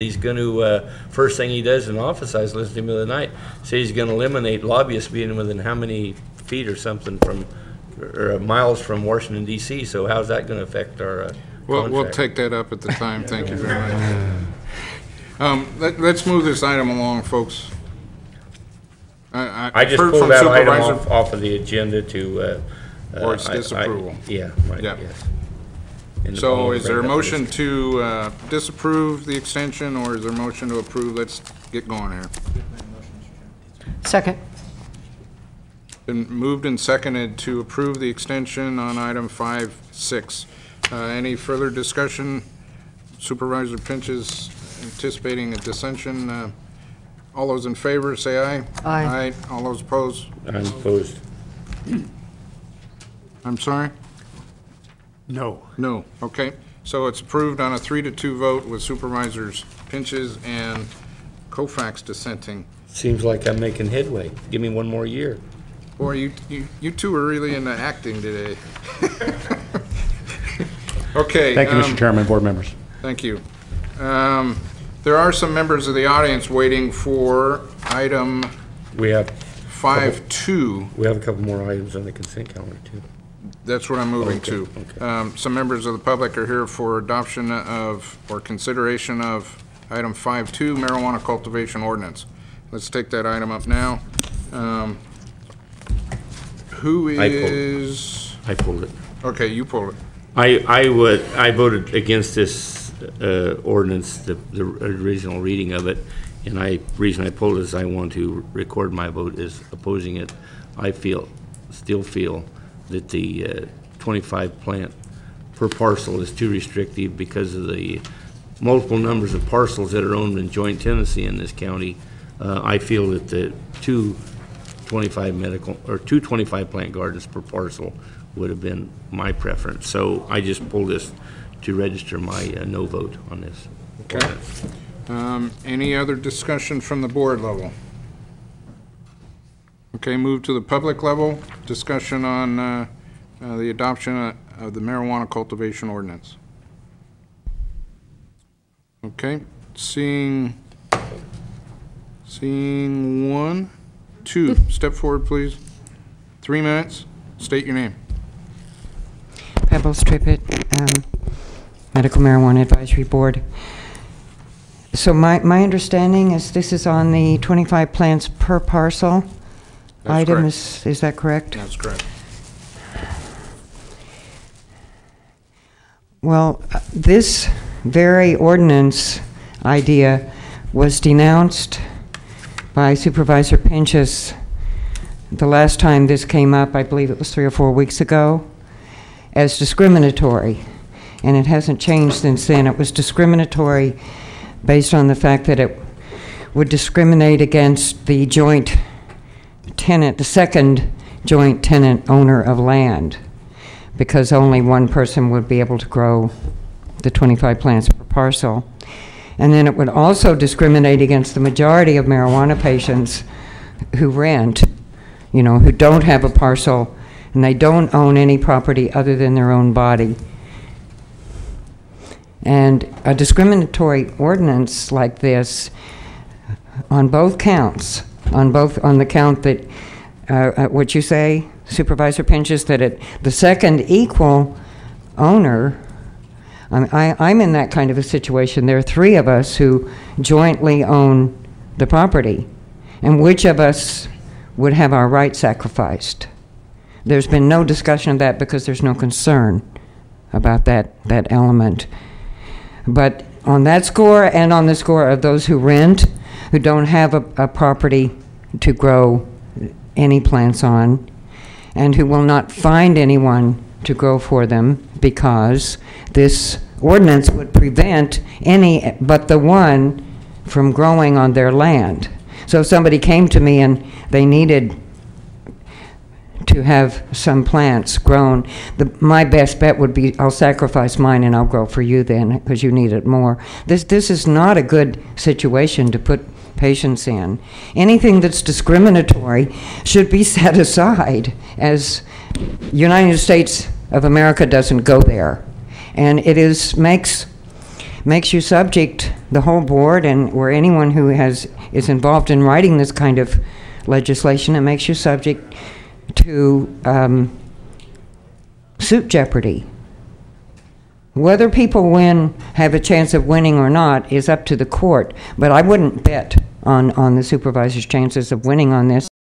He's going to, first thing he does in office, I was listening to him the other night, say he's going to eliminate lobbyists being within how many feet or something from, or miles from Washington, D.C. So how's that going to affect our We'll take that up at the time. Thank you very much. Let's move this item along, folks. I just pulled that item off of the agenda to... or its disapproval. Yeah, right, yeah. Yes. So is there a motion to disapprove the extension, or is there a motion to approve? Let's get going here. Second. Been moved and seconded to approve the extension on item 5.6. Any further discussion? Supervisor Pinch is anticipating a dissension. All those in favor, say aye. Aye. Aye. All those opposed? I'm opposed. I'm sorry? No. No. Okay. So it's approved on a 3-2 vote with Supervisors Pinches and Koufax dissenting. Seems like I'm making headway. Give me one more year. Boy, you two are really into acting today. Okay. Thank you, Mr. Chairman, board members. Thank you. There are some members of the audience waiting for item We have 5.2. we have a couple more items on the consent calendar too. That's what I'm moving to. Okay. Some members of the public are here for adoption of or consideration of item 5.2, marijuana cultivation ordinance. Let's take that item up now. Who is? I pulled it. Okay, you pulled it. I voted against this ordinance, the original reading of it, and reason I pulled it is I want to record my vote as opposing it. I still feel that the 25 plant per parcel is too restrictive because of the multiple numbers of parcels that are owned in joint tenancy in this county. I feel that the two 25 plant gardens per parcel would have been my preference. So I just pulled this to register my no vote on this. Okay. Any other discussion from the board level? Okay, move to the public level. Discussion on the adoption of the marijuana cultivation ordinance. Okay, seeing one, two. Step forward, please. 3 minutes. State your name. Pebbles Trippett, Medical Marijuana Advisory Board. So my understanding is this is on the 25 plants per parcel item. Is that correct? That's correct. Well, this very ordinance idea was denounced by Supervisor Pinchas the last time this came up. I believe it was 3 or 4 weeks ago, as discriminatory, and it hasn't changed since then. It was discriminatory based on the fact that it would discriminate against the joint tenant, the second joint tenant owner of land, because only one person would be able to grow the 25 plants per parcel. And then it would also discriminate against the majority of marijuana patients who rent, you know, who don't have a parcel and they don't own any property other than their own body. And a discriminatory ordinance like this, on both counts, on the count that, what you say, Supervisor Pinchas, that the second equal owner, I'm in that kind of a situation. There are 3 of us who jointly own the property, and which of us would have our rights sacrificed? There's been no discussion of that because there's no concern about that element. But on that score and on the score of those who rent, who don't have a property to grow any plants on, and who will not find anyone to grow for them because this ordinance would prevent any but the one from growing on their land. So if somebody came to me and they needed to have some plants grown, my best bet would be I'll sacrifice mine and I'll grow for you then because you need it more. This is not a good situation to put patients in. Anything that's discriminatory should be set aside, as United States of America doesn't go there. And it makes you subject the whole board or anyone who is involved in writing this kind of legislation, it makes you subject to suit jeopardy. Whether people have a chance of winning or not is up to the court, but I wouldn't bet on the supervisor's chances of winning on this.